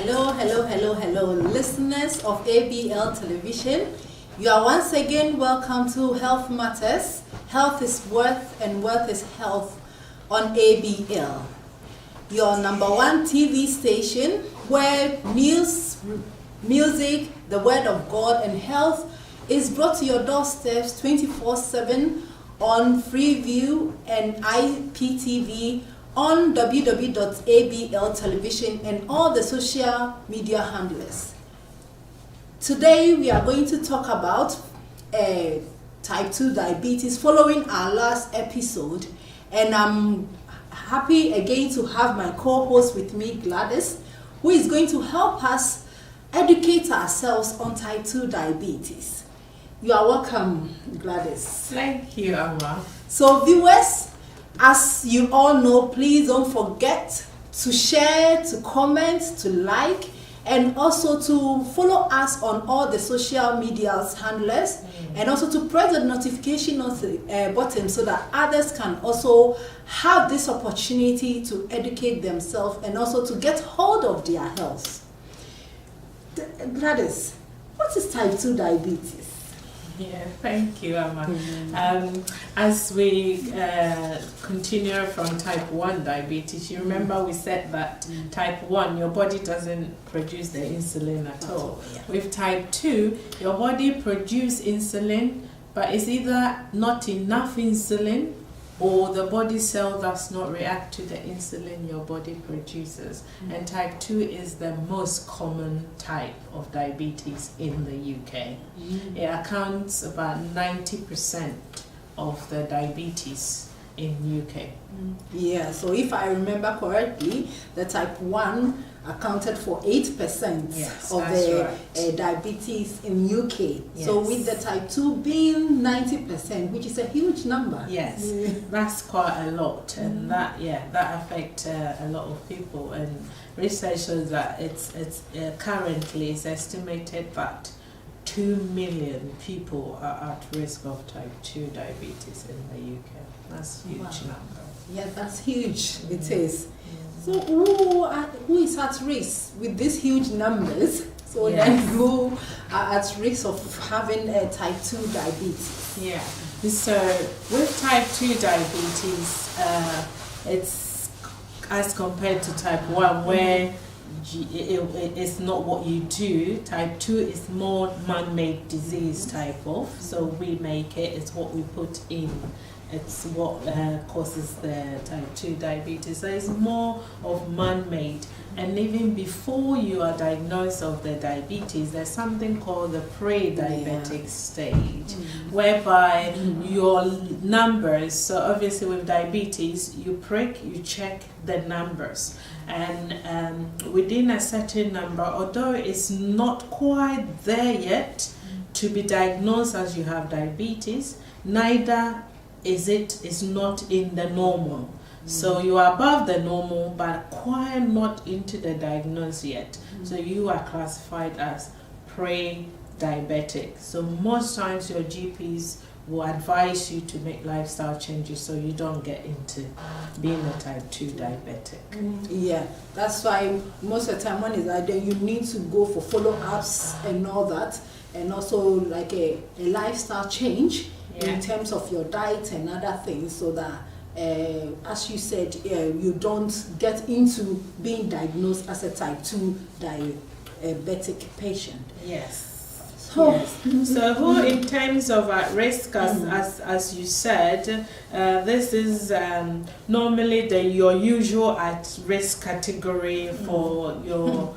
Hello, listeners of ABL Television. You are once again welcome to Health Matters. Health is worth and worth is health on ABL, your number one TV station where news, music, the word of God and health is brought to your doorsteps 24/7 on Freeview and IPTV, on www.abl television and all the social media handlers. Today we are going to talk about type 2 diabetes following our last episode, and I'm happy again to have my co-host with me, Gladys, who is going to help us educate ourselves on type 2 diabetes. You are welcome, Gladys. Thank you, Amma. So viewers, as you all know, please don't forget to share, to comment, to like, and also to follow us on all the social media handlers, and also to press the notification button so that others can also have this opportunity to educate themselves and also to get hold of their health. Gladys, what is type 2 diabetes? Yeah, thank you, Amma. As we continue from type 1 diabetes, you remember we said that type 1, your body doesn't produce the insulin at all. Yeah. With type 2, your body produces insulin, but it's either not enough insulin or the body cell does not react to the insulin your body produces. And type 2 is the most common type of diabetes in the UK. It accounts about 90% of the diabetes in UK. Yeah, so if I remember correctly, the type 1 accounted for 8% Yes, of that's the right. diabetes in UK. Yes. So with the type 2 being 90%, which is a huge number. Yes, that's quite a lot, and that affects a lot of people. And research shows that it's currently it's estimated that 2 million people are at risk of type 2 diabetes in the UK. That's a huge number. Yeah, that's huge. It is. So who is at risk with these huge numbers? So then who are at risk of having a type 2 diabetes? Yeah. So with type 2 diabetes, it's as compared to type 1 where it's not what you do. Type 2 is more man-made disease type of. So we make it, it's what we put in. It's what causes the type 2 diabetes. So it's more of man-made. And even before you are diagnosed of the diabetes, there's something called the pre-diabetic stage, whereby your numbers, so obviously with diabetes, you prick, you check the numbers. And within a certain number, although it's not quite there yet to be diagnosed as you have diabetes, neither is not in the normal. So you are above the normal but quite not into the diagnosis yet. So you are classified as pre-diabetic. So most times your GPs will advise you to make lifestyle changes so you don't get into being a type 2 diabetic. Yeah, that's why most of the time when it's like that, you need to go for follow-ups and all that, and also like a lifestyle change in terms of your diet and other things, so that as you said, you don't get into being diagnosed as a type 2 diabetic patient. Yes. So, So who in terms of at risk, as you said, this is normally your usual at risk category for your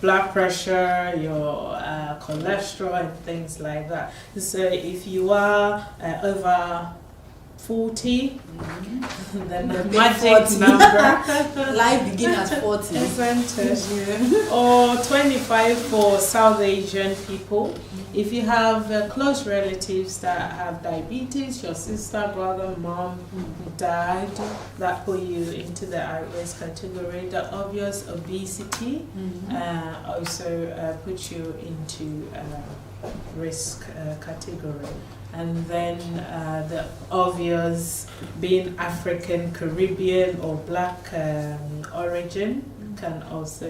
blood pressure, your cholesterol and things like that. So if you are over 40, then the magic 40. number. Life begins at 40. Isn't it? Or 25 for South Asian people. If you have close relatives that have diabetes, your sister, brother, mom, dad, that put you into the at-risk category. The obvious obesity also puts you into risk category. And then the obvious being African, Caribbean or black origin can also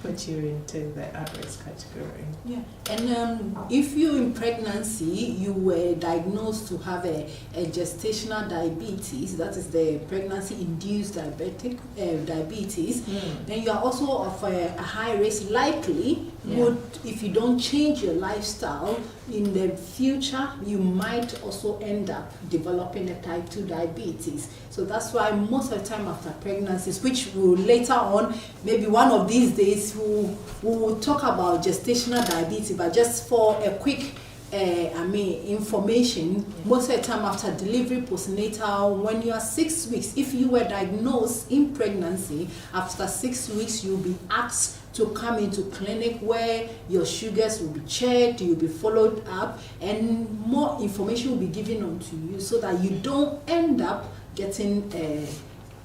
put you into the at-risk category. Yeah, and if you in pregnancy, you were diagnosed to have a gestational diabetes, that is the pregnancy-induced diabetes, then you are also of a high risk, likely, if you don't change your lifestyle, in the future, you might also end up developing a type 2 diabetes. So that's why most of the time after pregnancies, which will later on, maybe one of these days, we will talk about gestational diabetes, but just for a quick information, most of the time after delivery, postnatal, when you are 6 weeks, if you were diagnosed in pregnancy, after 6 weeks, you'll be asked to come into clinic where your sugars will be checked, you'll be followed up, and more information will be given onto you so that you don't end up getting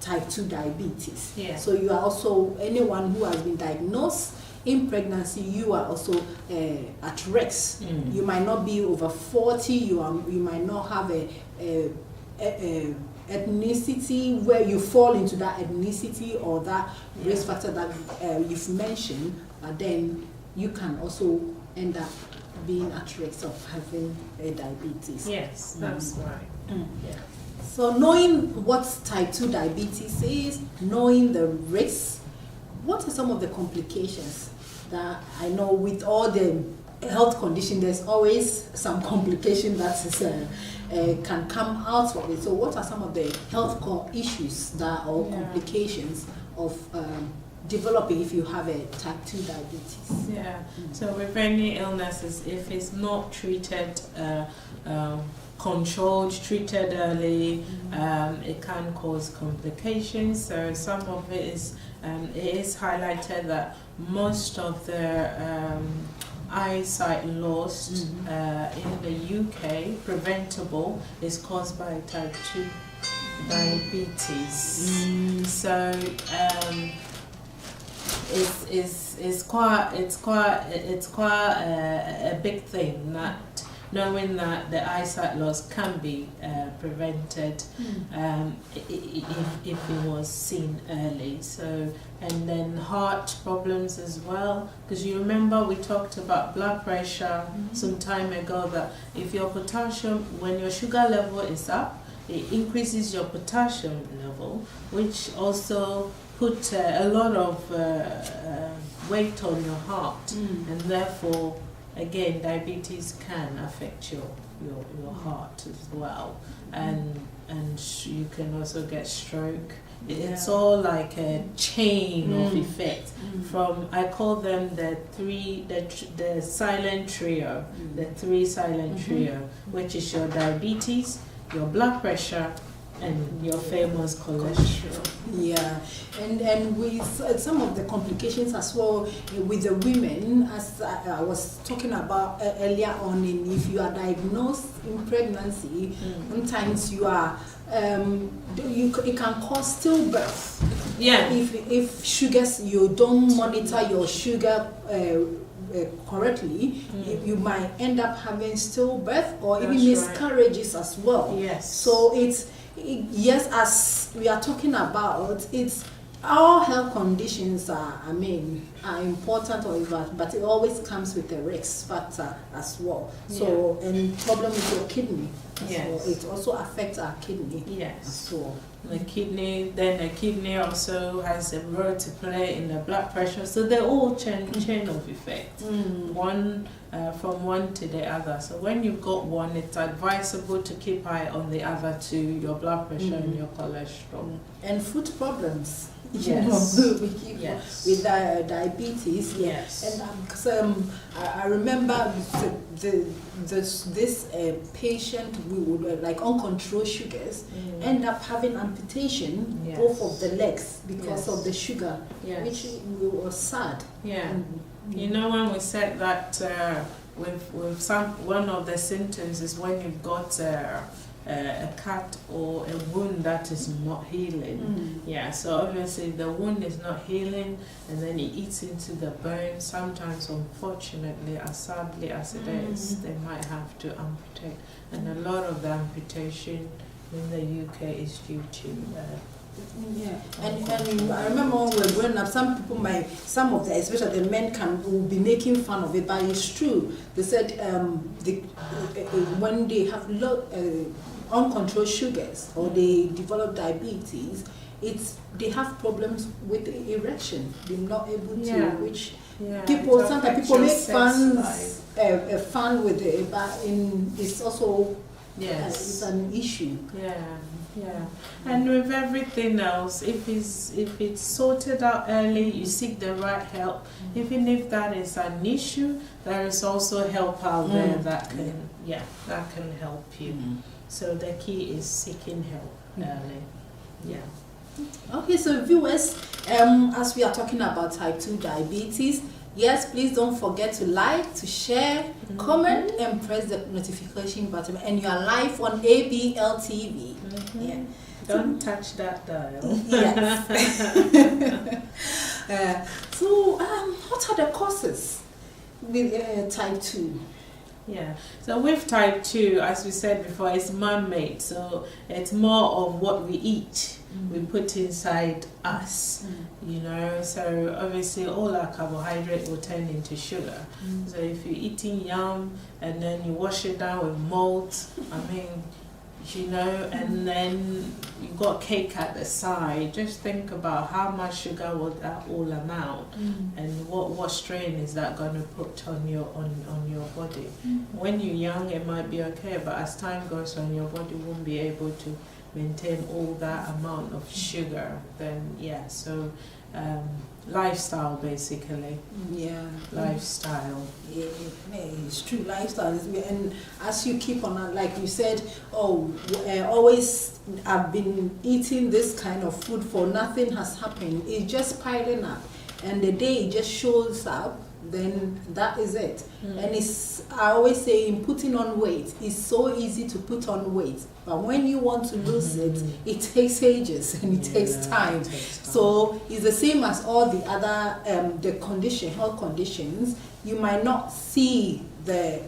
type 2 diabetes. Yeah. So you are also, anyone who has been diagnosed in pregnancy, you are also at risk. You might not be over 40, you might not have a ethnicity where you fall into that ethnicity or that risk factor that you've mentioned, but then you can also end up being at risk of having a diabetes. Yes, that's right. Yeah. So knowing what type 2 diabetes is, knowing the risks, what are some of the complications that I know with all the health condition, there's always some complication that is can come out of it. So what are some of the health issues that or complications of developing if you have a type 2 diabetes? Yeah. So with any illnesses, if it's not treated, controlled, treated early, it can cause complications. So some of it is highlighted that most of the eyesight loss in the UK, preventable, is caused by type 2 diabetes. So it's quite a big thing, that knowing that the eyesight loss can be prevented if it was seen early. So, and then heart problems as well, because you remember we talked about blood pressure some time ago, that if your potassium, when your sugar level is up, it increases your potassium level, which also put a lot of weight on your heart, and therefore again, diabetes can affect your heart as well, and you can also get stroke. It's all like a chain of effect. From, I call them the silent trio, the 3 silent trio, which is your diabetes, your blood pressure, and your famous cholesterol. Yeah, and with some of the complications as well with the women, as I was talking about earlier on, if you are diagnosed in pregnancy, sometimes you are it can cause stillbirth. Yeah. If sugars, you don't monitor your sugar correctly, you might end up having stillbirth or even miscarriages as well. Yes. So yes, as we are talking about, it's all health conditions are important, but it always comes with a risk factor as well. So, and problem with your kidney. Yes. So it also affects our kidney. Yes. As well. The kidney also has a role to play in the blood pressure. So they're all chain of effect. One from one to the other. So when you've got one, it's advisable to keep eye on the other 2, your blood pressure and your cholesterol. And food problems. Yes. With diabetes. Yes. And I remember this patient we would like uncontrolled sugars end up having amputation both of the legs because of the sugar, which was sad. Yeah. You know, when we said that with one of the symptoms is when you've got a cut or a wound that is not healing. Yeah, so obviously the wound is not healing, and then it eats into the bone. Sometimes, unfortunately, as sadly as it is, they might have to amputate, and a lot of the amputation in the UK is due to And I remember when we were growing up, some of the, especially the men will be making fun of it, but it's true. They said when they have uncontrolled sugars or they develop diabetes, they have problems with the erection. They're not able to reach. Sometimes people make fun with it, but it's also it's an issue. And with everything else, if it's sorted out early, you seek the right help. Even if that is an issue, there is also help out there that can help you. So the key is seeking help early. Okay, so viewers, as we are talking about type 2 diabetes, yes, please don't forget to like, to share, comment, and press the notification button. And you are live on ABL TV. Don't touch that dial. So, what are the causes with type 2? So with type 2, as we said before, it's man-made. So it's more of what we eat, we put inside us, So obviously all our carbohydrate will turn into sugar. So if you're eating yam and then you wash it down with malt, and then you got cake at the side, just think about how much sugar will that all amount, and what strain is that going to put on your body. When you're young, it might be okay, but as time goes on, your body won't be able to maintain all that amount of sugar. Then so lifestyle basically. Lifestyle. It's true, lifestyle. And as you keep on, like you said, always I've been eating this kind of food for nothing has happened. It's just piling up, and the day it just shows up, then that is it. And I always say, in putting on weight, it's so easy to put on weight, but when you want to lose it takes ages and it takes time. So it's the same as all the other health conditions. You might not see the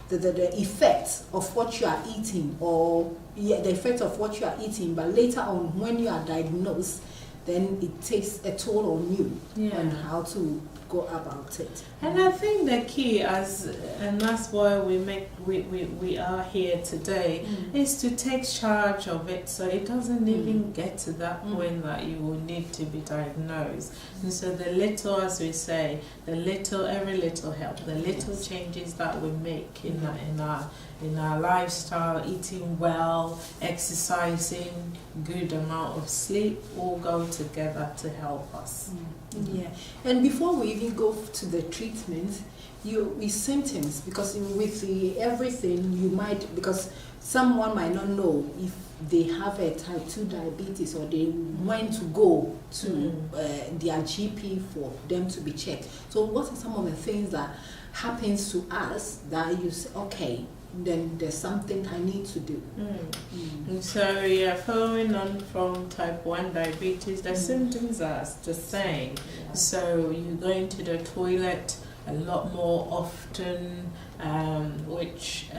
effects of what you are eating, or the effect of what you are eating, but later on when you are diagnosed, then it takes a toll on you and how to go about it. And I think the key, and that's why we are here today, is to take charge of it, so it doesn't even get to that point that you will need to be diagnosed. And so the little, as we say, every little help, the little changes that we make in our lifestyle, eating well, exercising, good amount of sleep, all go together to help us. And before we even go to the treatment, with symptoms, because with everything you might, because someone might not know if they have a type 2 diabetes, or they went to go to their GP for them to be checked. So what are some of the things that happens to us that you say, okay, then there's something I need to do? So following on from type 1 diabetes, the symptoms are the same. So you're going to the toilet a lot more often, which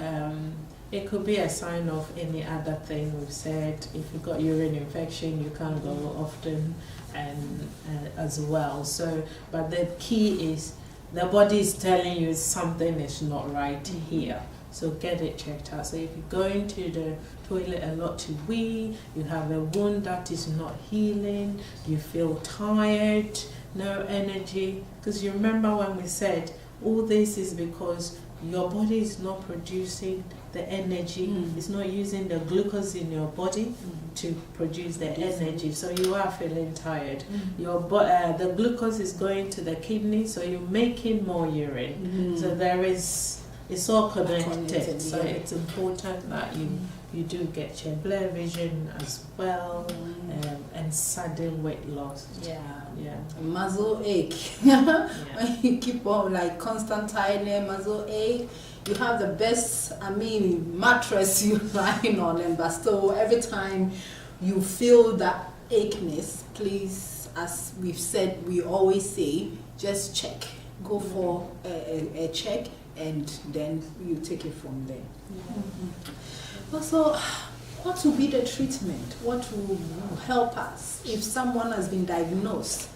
it could be a sign of any other thing we've said. If you've got urine infection, you can't go often, and as well. So, but the key is the body is telling you something is not right here. So get it checked out. So if you're going to the toilet a lot to wee, you have a wound that is not healing, you feel tired, no energy. Because you remember when we said all this is because your body is not producing the energy, it's not using the glucose in your body to produce the energy, so you are feeling tired. The glucose is going to the kidney, so you're making more urine. So it's all connected. So it's important that you do get your blurred vision as well, and sudden weight loss. Muscle ache. When you keep on like constant tiredness, muscle ache, you have the best, mattress you're lying on, and but still every time you feel that achiness, please, as we've said, we always say, just check. Go for a check, and then you take it from there. Also, what will be the treatment? What will help us if someone has been diagnosed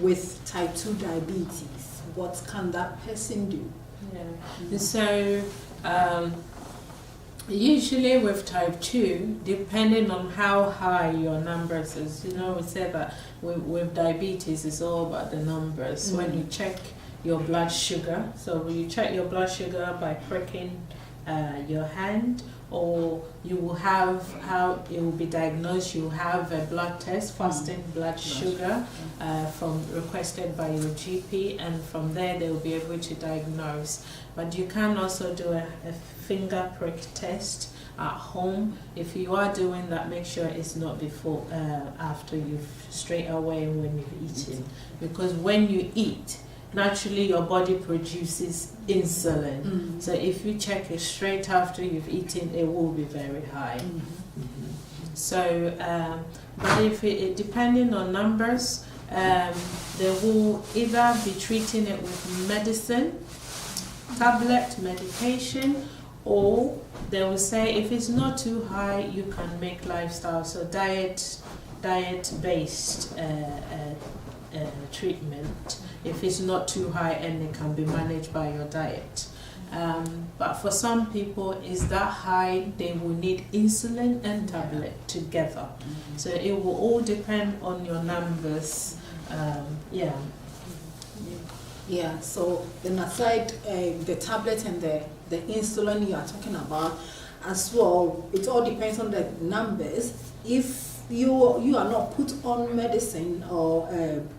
with type 2 diabetes? What can that person do? Yeah. So usually with type 2, depending on how high your numbers is, you know, we say that with diabetes, it's all about the numbers. When you check your blood sugar, so you check your blood sugar by pricking your hand, or you will have how it will be diagnosed. You have a blood test, fasting blood sugar, requested by your GP, and from there they will be able to diagnose. But you can also do a finger prick test at home. If you are doing that, make sure it's not before, after you've straight away when you've eaten, because when you eat, naturally your body produces insulin. So if you check it straight after you've eaten, it will be very high. So, but if it depending on numbers, they will either be treating it with medicine, tablet medication, or they will say if it's not too high, you can make lifestyle, so diet-based treatment. If it's not too high, and it can be managed by your diet. But for some people, is that high, they will need insulin and tablet together. So it will all depend on your numbers. Yeah, so then aside the tablet and the insulin you are talking about as well, it all depends on the numbers. If you are not put on medicine or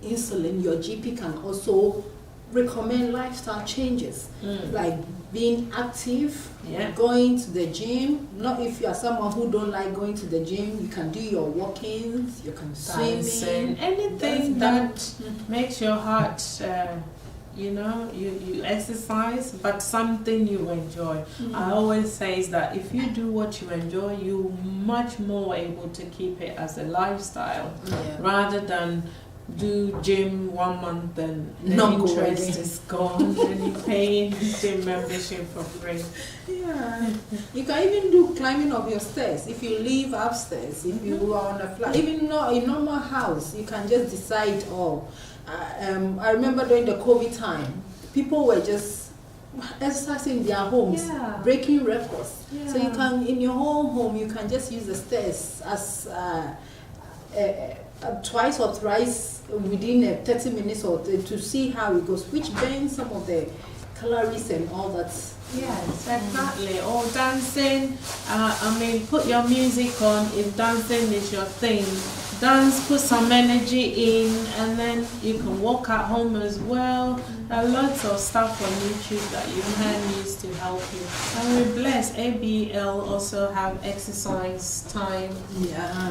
insulin, your GP can also recommend lifestyle changes, like being active, going to the gym. Not if you are someone who don't like going to the gym, you can do your walk-ins, you can swim, anything that makes your heart, you know, you exercise, but something you enjoy. I always say is that if you do what you enjoy, you're much more able to keep it as a lifestyle, rather than do gym 1 month and the interest is gone and you're paying gym membership for free. Yeah, you can even do climbing of your stairs. If you live upstairs, if you are on a flat, even not in normal house, you can just decide. I remember during the COVID time, people were just exercising in their homes, breaking records. So you can, in your own home, you can just use the stairs as twice or thrice within 30 minutes or to see how it goes, which burns some of the calories and all that. Yes, exactly. Or dancing. I mean, put your music on if dancing is your thing. Dance, put some energy in, and then you can walk at home as well. There are lots of stuff on YouTube that you can use to help you. And we're blessed. ABL also have exercise time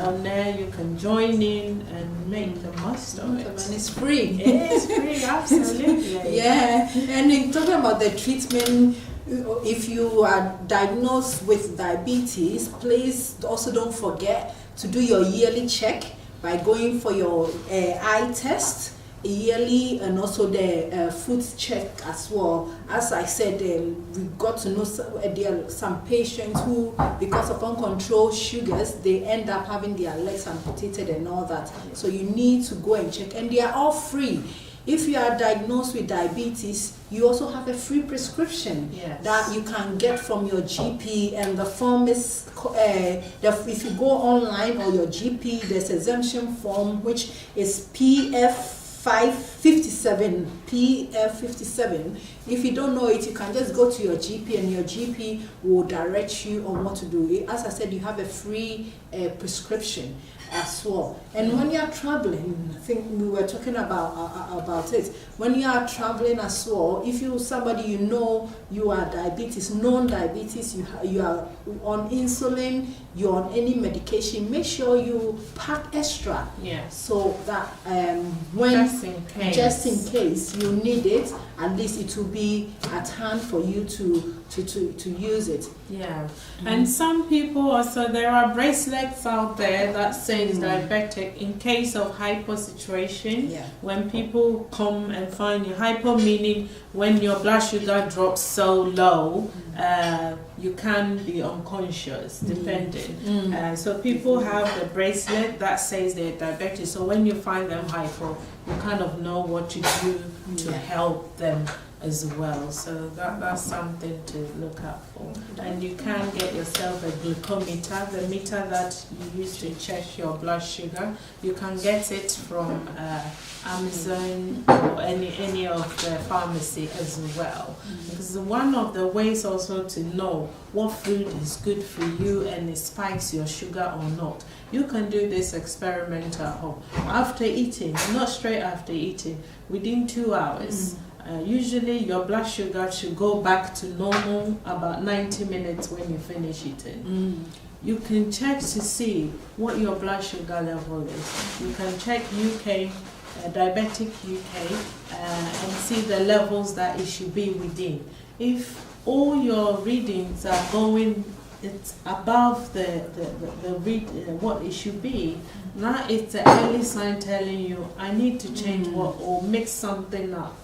on there. You can join in and make the most of it. And it's free. It's free, absolutely. And in talking about the treatment, if you are diagnosed with diabetes, please also don't forget to do your yearly check by going for your eye test yearly, and also the food check as well. As I said, we got to know there are some patients who, because of uncontrolled sugars, they end up having their legs amputated and all that. So you need to go and check, and they are all free. If you are diagnosed with diabetes, you also have a free prescription that you can get from your GP, and the form is, if you go online or your GP, there's exemption form which is PF57. PF57. If you don't know it, you can just go to your GP, and your GP will direct you on what to do. As I said, you have a free prescription as well. And when you are traveling, I think we were talking about it. When you are traveling as well, if you somebody you know you are diabetes, known diabetes, you are on insulin, you're on any medication, make sure you pack extra. So that when just in case you need it, at least it will be at hand for you to use it. And some people also, there are bracelets out there that says diabetic in case of hypo situation. When people come and find you, hypo meaning when your blood sugar drops so low, you can be unconscious, depending. So people have the bracelet that says they're diabetic. So when you find them hypo, you kind of know what to do to help them as well. So that's something to look out for. And you can get yourself a glucometer, the meter that you use to check your blood sugar. You can get it from Amazon or any of the pharmacy as well. Because one of the ways also to know what food is good for you and it spikes your sugar or not. You can do this experiment at home. After eating, not straight after eating, within 2 hours. Usually your blood sugar should go back to normal about 90 minutes when you finish eating. You can check to see what your blood sugar level is. You can check UK, diabetic UK, and see the levels that it should be within. If all your readings are going, it's above the what it should be, now it's an early sign telling you I need to change what or mix something up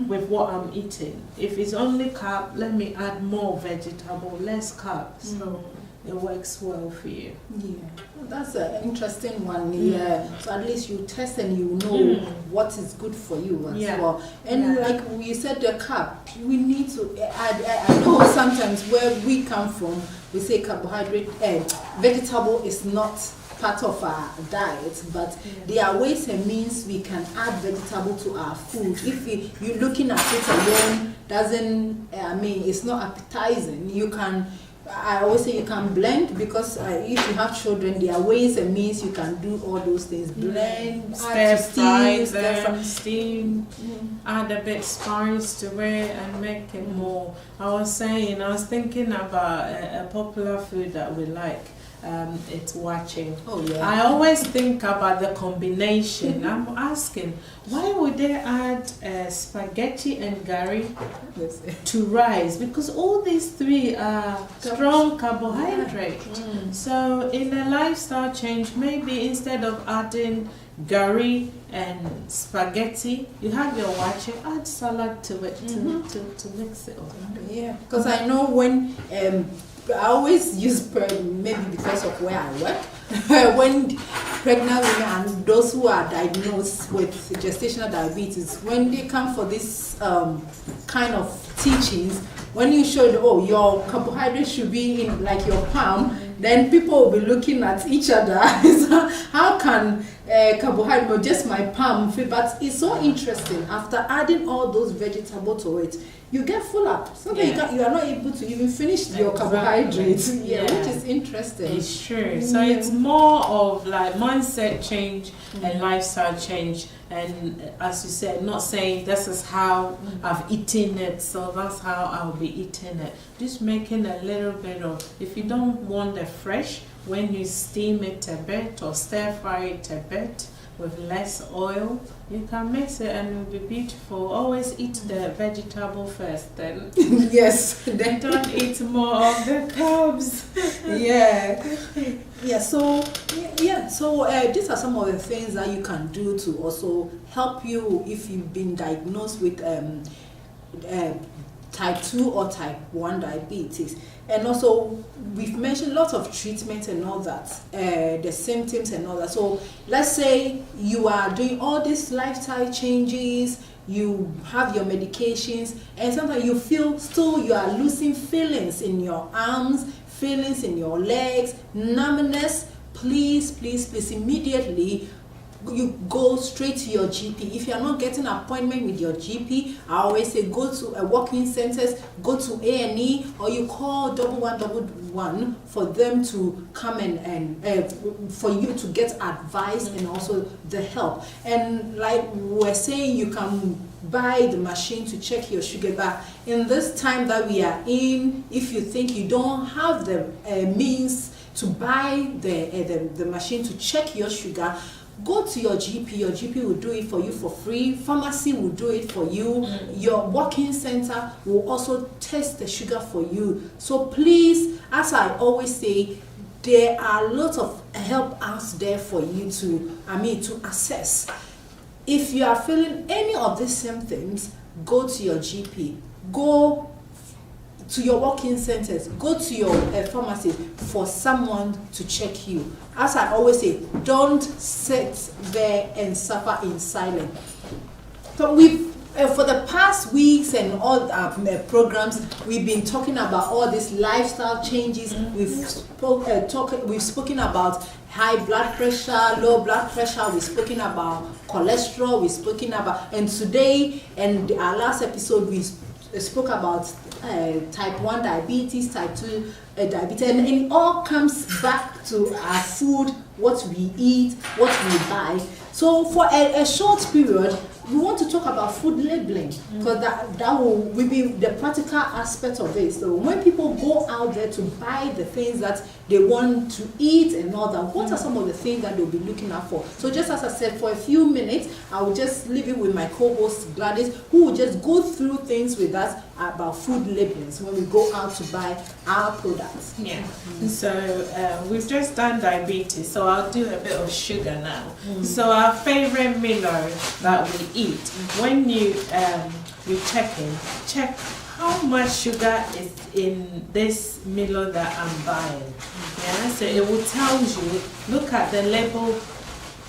with what I'm eating. If it's only carb, let me add more vegetable, less carbs. So it works well for you. Yeah, that's an interesting one. So at least you test and you know what is good for you as well. And like we said, the carb, we need to add. I know sometimes where we come from, we say carbohydrate, vegetable is not part of our diet, but there are ways and means we can add vegetable to our food. If you're looking at it alone, doesn't, it's not appetizing. You can, I always say you can blend, because if you have children, there are ways and means you can do all those things. Blend, stir fry, steam, add a bit spice to it and make it more. I was thinking about a popular food that we like. It's watching. I always think about the combination. I'm asking, why would they add spaghetti and gari to rice? Because all these three are strong carbohydrate. So in a lifestyle change, maybe instead of adding gari and spaghetti, you have your watching, add salad to it to mix it up. Yeah, because I know when I always use maybe because of where I work. When pregnant women and those who are diagnosed with gestational diabetes, when they come for this kind of teachings, when you show them, your carbohydrates should be in like your palm, then people will be looking at each other. How can carbohydrate, just my palm? But it's so interesting. After adding all those vegetables to it, you get full up. Sometimes you are not able to even finish your carbohydrates. Which is interesting. It's true. So it's more of like mindset change and lifestyle change. And as you said, not saying this is how I've eaten it, so that's how I'll be eating it. Just making a little bit of, if you don't want the fresh, when you steam it a bit or stir fry it a bit with less oil, you can mix it and it will be beautiful. Always eat the vegetable first, then yes, then don't eat more of the carbs. So these are some of the things that you can do to also help you if you've been diagnosed with type 2 or type 1 diabetes. And also, we've mentioned lots of treatments and all that, the symptoms and all that. So let's say you are doing all these lifestyle changes, you have your medications, and sometimes you feel still you are losing feelings in your arms, feelings in your legs, numbness. Please immediately you go straight to your GP. If you are not getting an appointment with your GP, I always say go to a walk-in centers, go to A&E, or you call 1111 for them to come and for you to get advice and also the help. And like we're saying, you can buy the machine to check your sugar. But in this time that we are in, if you think you don't have the means to buy the machine to check your sugar, go to your GP. Your GP will do it for you for free. Pharmacy will do it for you. Your walk-in center will also test the sugar for you. So please, as I always say, there are lots of help out there for you to assess. If you are feeling any of these symptoms, go to your GP. Go to your walk-in centers, go to your pharmacy for someone to check you. As I always say, don't sit there and suffer in silence. So for the past weeks and all our programs, we've been talking about all these lifestyle changes. We've spoken about high blood pressure, low blood pressure. We've spoken about cholesterol. We've spoken about, and today and our last episode we spoke about type 1 diabetes, type 2 diabetes, and it all comes back to our food, what we eat, what we buy. So for a short period, we want to talk about food labeling, because that will be the practical aspect of it. So when people go out there to buy the things that they want to eat and all that, what are some of the things that they'll be looking out for? So just as I said, for a few minutes, I will just leave it with my co-host Gladys, who will just go through things with us about food labeling when we go out to buy our products. Yeah. So we've just done diabetes, so I'll do a bit of sugar now. So our favorite Milo that we eat, when you check how much sugar is in this Milo that I'm buying. Yeah, so it will tell you, look at the label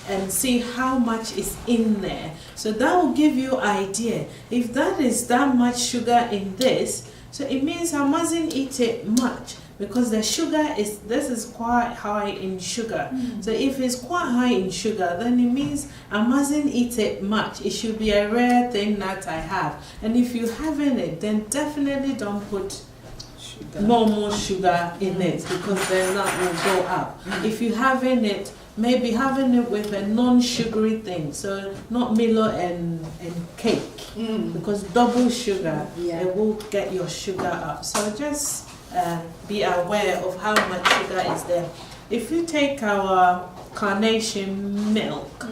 and see how much is in there. So that will give you idea. If that is that much sugar in this, so it means I mustn't eat it much, because the sugar is quite high in sugar. So if it's quite high in sugar, then it means I mustn't eat it much. It should be a rare thing that I have. And if you haven't it, then definitely don't put normal sugar in it, because then that will go up. If you haven't it, maybe having it with a non-sugary thing, so not Milo and cake, because double sugar, it will get your sugar up. So just be aware of how much sugar is there. If you take our carnation milk,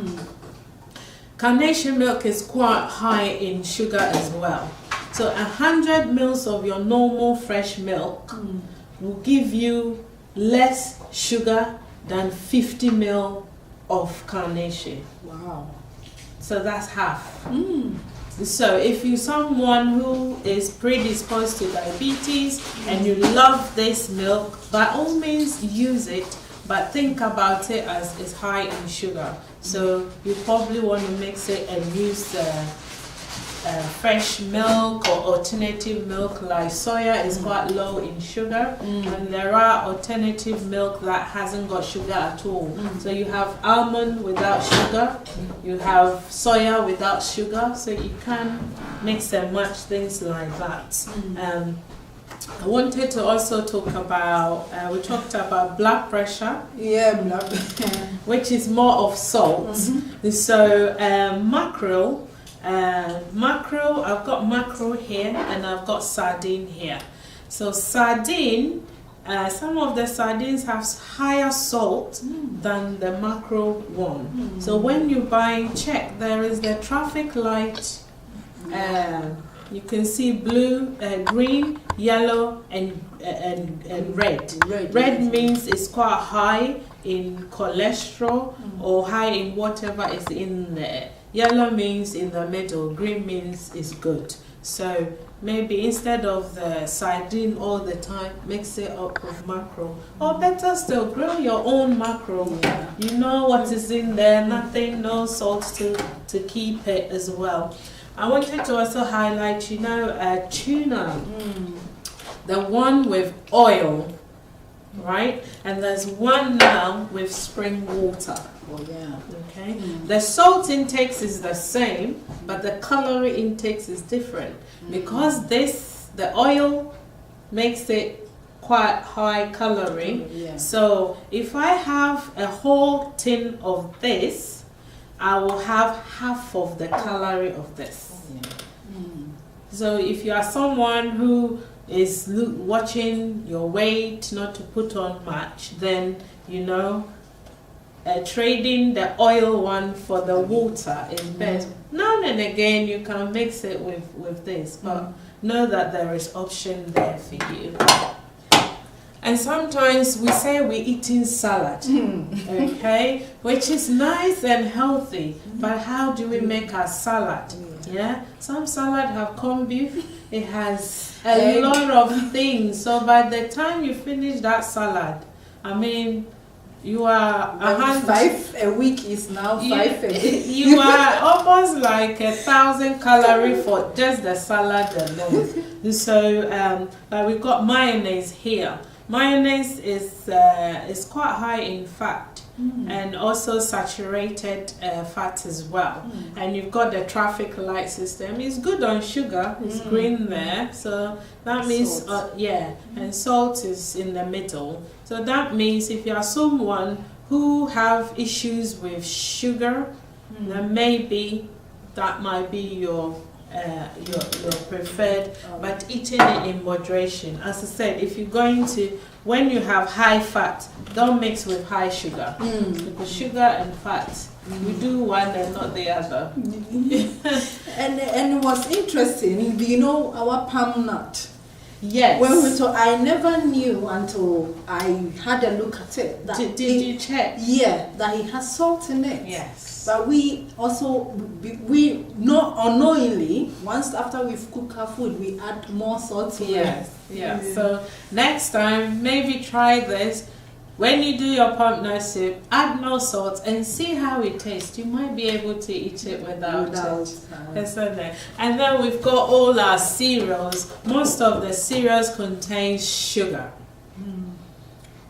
carnation milk is quite high in sugar as well. So 100 mils of your normal fresh milk will give you less sugar than 50 ml of carnation. Wow. So that's half. So if you're someone who is predisposed to diabetes and you love this milk, by all means use it, but think about it as it's high in sugar. So you probably want to mix it and use fresh milk or alternative milk, like soya is quite low in sugar, and there are alternative milk that hasn't got sugar at all. So you have almond without sugar, you have soya without sugar, so you can mix and match things like that. I wanted to also talk about, we talked about blood pressure. Yeah, blood pressure. Which is more of salt. So mackerel, I've got mackerel here and I've got sardine here. So sardine, some of the sardines have higher salt than the mackerel one. So when you buy, check, there is the traffic light. You can see blue, green, yellow, and red. Red means it's quite high in cholesterol or high in whatever is in there. Yellow means in the middle, green means it's good. So maybe instead of the sardine all the time, mix it up with mackerel. Or better still, grill your own mackerel. You know what is in there, nothing, no salt to keep it as well. I wanted to also highlight, tuna, the one with oil, right? And there's one now with spring water. Oh, yeah. Okay. The salt intakes is the same, but the calorie intakes is different, because the oil makes it quite high calorie. So if I have a whole tin of this, I will have half of the calorie of this. So if you are someone who is watching your weight, not to put on much, then trading the oil one for the water is best. Now and again you can mix it with this, but know that there is option there for you. And sometimes we say we're eating salad, okay, which is nice and healthy, but how do we make our salad? Yeah, some salad have corned beef, it has a lot of things, so by the time you finish that salad, I mean, you are 5 a week is now 5 a day. You are almost like 1,000 calories for just the salad alone. So we've got mayonnaise here. Mayonnaise is quite high in fat and also saturated fat as well. And you've got the traffic light system. It's good on sugar. It's green there, so that means and salt is in the middle. So that means if you are someone who have issues with sugar, then maybe that might be your preferred, but eating it in moderation. As I said, if you're going to, when you have high fat, don't mix with high sugar, because sugar and fat, we do one and not the other. And what's interesting, do you know our palm nut? Yes. When we talk, I never knew until I had a look at it. That did you check? Yeah, that it has salt in it. Yes. But we also, we not unknowingly, once after we've cooked our food, we add more salt to it. Yeah. So next time, maybe try this. When you do your pumpkin soup, add more salt and see how it tastes. You might be able to eat it without it. And then we've got all our cereals. Most of the cereals contain sugar.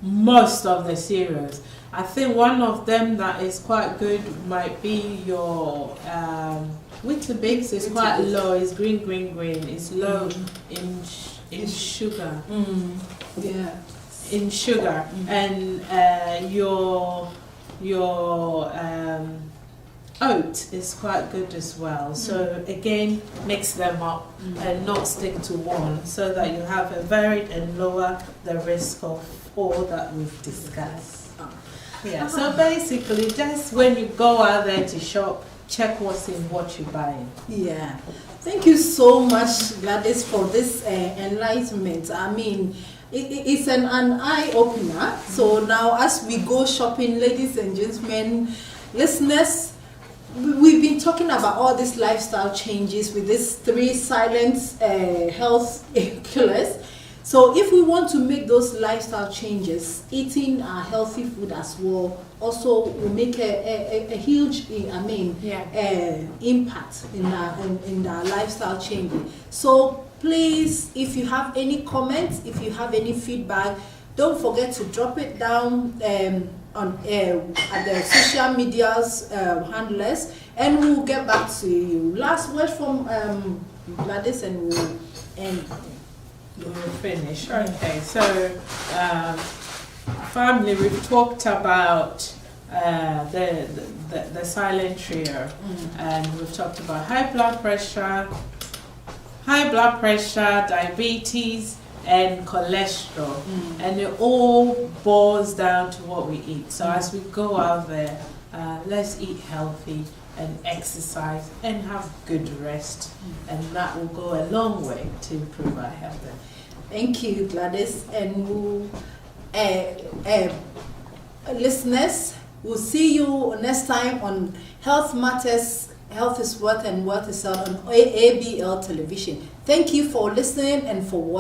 Most of the cereals. I think one of them that is quite good might be your Weetabix. Is quite low. It's green. It's low in sugar. Yeah. In sugar, and your oat is quite good as well. So again, mix them up and not stick to one, so that you have a varied and lower the risk of all that we've discussed. Yeah. So basically, just when you go out there to shop, check what's in what you're buying. Yeah. Thank you so much, Gladys, for this enlightenment. I mean, it's an eye-opener. So now as we go shopping, ladies and gentlemen, listeners, we've been talking about all these lifestyle changes with these 3 silent health killers. So if we want to make those lifestyle changes, eating our healthy food as well also will make a huge, impact in our lifestyle changing. So please, if you have any comments, if you have any feedback, don't forget to drop it down on at the social media's handlers, and we'll get back to you. Last word from Gladys, and we'll end. We'll finish. Okay, so family, we've talked about the silent trio, and we've talked about high blood pressure, diabetes, and cholesterol, and it all boils down to what we eat. So as we go out there, let's eat healthy and exercise and have good rest, and that will go a long way to improve our health. Thank you, Gladys, and listeners, we'll see you next time on Health Matters, Health is Worth and Worth is Sound on ABL Television. Thank you for listening and for watching.